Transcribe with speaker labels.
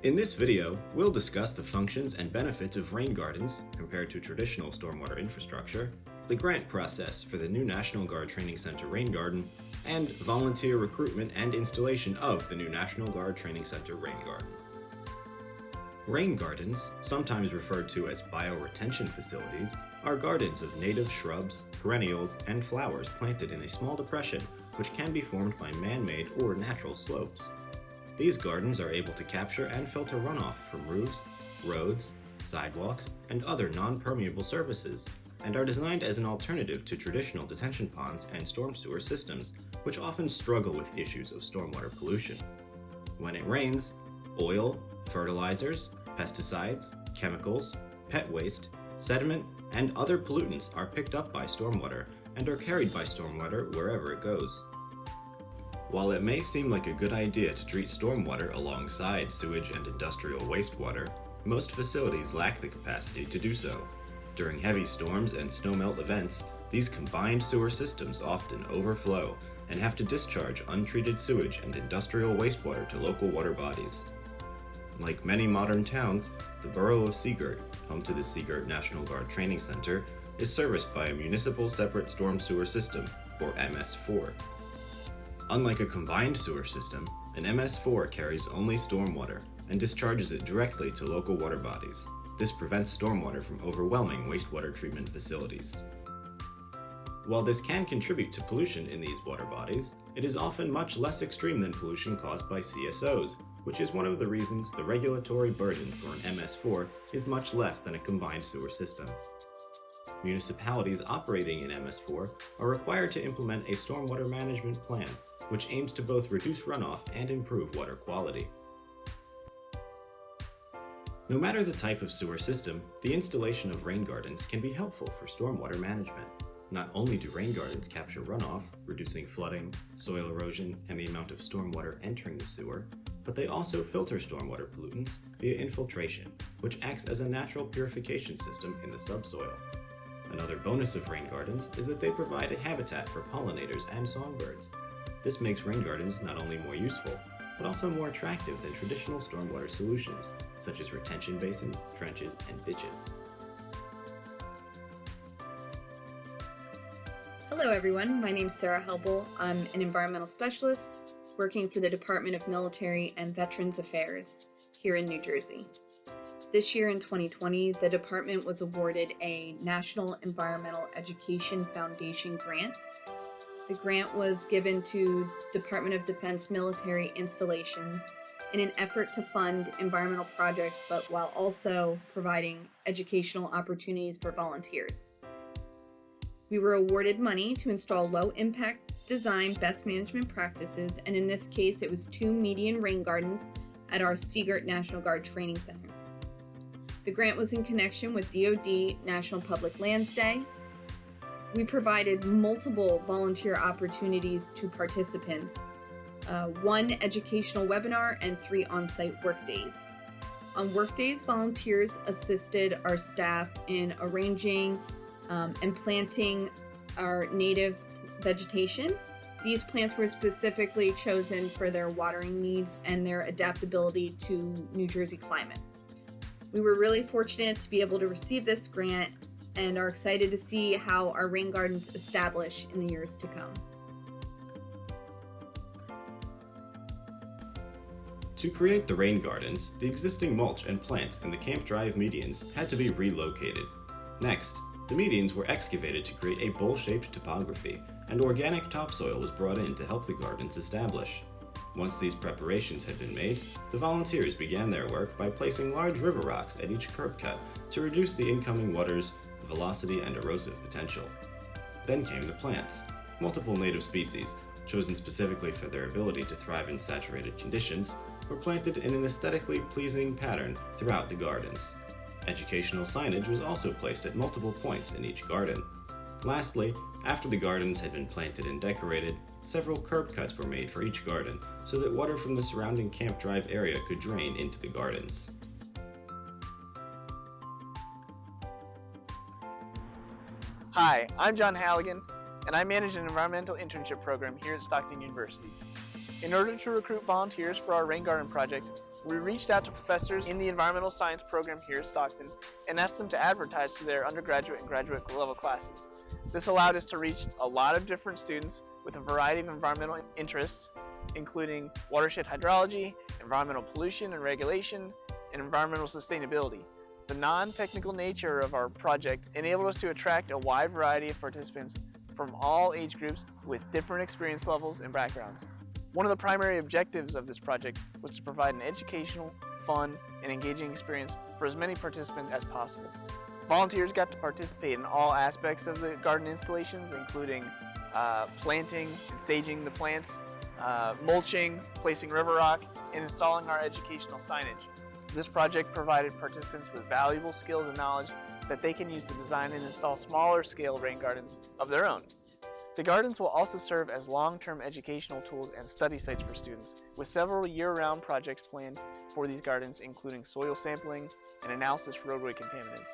Speaker 1: In this video, we'll discuss the functions and benefits of rain gardens compared to traditional stormwater infrastructure, the grant process for the new National Guard Training Center Rain Garden, and volunteer recruitment and installation of the new National Guard Training Center Rain Garden. Rain gardens, sometimes referred to as bioretention facilities, are gardens of native shrubs, perennials, and flowers planted in a small depression which can be formed by man-made or natural slopes. These gardens are able to capture and filter runoff from roofs, roads, sidewalks, and other non-permeable surfaces, and are designed as an alternative to traditional detention ponds and storm sewer systems, which often struggle with issues of stormwater pollution. When it rains, oil, fertilizers, pesticides, chemicals, pet waste, sediment, and other pollutants are picked up by stormwater and are carried by stormwater wherever it goes. While it may seem like a good idea to treat stormwater alongside sewage and industrial wastewater, most facilities lack the capacity to do so. During heavy storms and snowmelt events, these combined sewer systems often overflow and have to discharge untreated sewage and industrial wastewater to local water bodies. Like many modern towns, the borough of Sea Girt, home to the Sea Girt National Guard Training Center, is serviced by a municipal separate storm sewer system, or MS4. Unlike a combined sewer system, an MS4 carries only stormwater and discharges it directly to local water bodies. This prevents stormwater from overwhelming wastewater treatment facilities. While this can contribute to pollution in these water bodies, it is often much less extreme than pollution caused by CSOs, which is one of the reasons the regulatory burden for an MS4 is much less than a combined sewer system. Municipalities operating in MS4 are required to implement a stormwater management plan, which aims to both reduce runoff and improve water quality. No matter the type of sewer system, the installation of rain gardens can be helpful for stormwater management. Not only do rain gardens capture runoff, reducing flooding, soil erosion, and the amount of stormwater entering the sewer, but they also filter stormwater pollutants via infiltration, which acts as a natural purification system in the subsoil. Another bonus of rain gardens is that they provide a habitat for pollinators and songbirds. This makes rain gardens not only more useful, but also more attractive than traditional stormwater solutions, such as retention basins, trenches, and ditches.
Speaker 2: Hello everyone, my name is Sarah Helbel. I'm an environmental specialist working for the Department of Military and Veterans Affairs here in New Jersey. This year in 2020, the department was awarded a National Environmental Education Foundation grant. The grant was given to Department of Defense military installations in an effort to fund environmental projects, but while also providing educational opportunities for volunteers. We were awarded money to install low-impact design best management practices, and in this case, it was 2 median rain gardens at our Sea Girt National Guard Training Center. The grant was in connection with DoD National Public Lands Day. We provided multiple volunteer opportunities to participants, 1 educational webinar and 3 on-site workdays. On workdays, volunteers assisted our staff in arranging and planting our native vegetation. These plants were specifically chosen for their watering needs and their adaptability to New Jersey climate. We were really fortunate to be able to receive this grant and are excited to see how our rain gardens establish in the years to come.
Speaker 1: To create the rain gardens, the existing mulch and plants in the Camp Drive medians had to be relocated. Next, the medians were excavated to create a bowl-shaped topography, and organic topsoil was brought in to help the gardens establish. Once these preparations had been made, the volunteers began their work by placing large river rocks at each curb cut to reduce the incoming water's velocity and erosive potential. Then came the plants. Multiple native species, chosen specifically for their ability to thrive in saturated conditions, were planted in an aesthetically pleasing pattern throughout the gardens. Educational signage was also placed at multiple points in each garden. Lastly, after the gardens had been planted and decorated, several curb cuts were made for each garden so that water from the surrounding Camp Drive area could drain into the gardens.
Speaker 3: Hi, I'm John Halligan, and I manage an environmental internship program here at Stockton University. In order to recruit volunteers for our rain garden project, we reached out to professors in the environmental science program here at Stockton and asked them to advertise to their undergraduate and graduate level classes. This allowed us to reach a lot of different students with a variety of environmental interests, including watershed hydrology, environmental pollution and regulation, and environmental sustainability. The non-technical nature of our project enabled us to attract a wide variety of participants from all age groups with different experience levels and backgrounds. One of the primary objectives of this project was to provide an educational, fun, and engaging experience for as many participants as possible. Volunteers got to participate in all aspects of the garden installations, including planting and staging the plants, mulching, placing river rock, and installing our educational signage. This project provided participants with valuable skills and knowledge that they can use to design and install smaller scale rain gardens of their own. The gardens will also serve as long-term educational tools and study sites for students, with several year-round projects planned for these gardens, including soil sampling and analysis for roadway contaminants.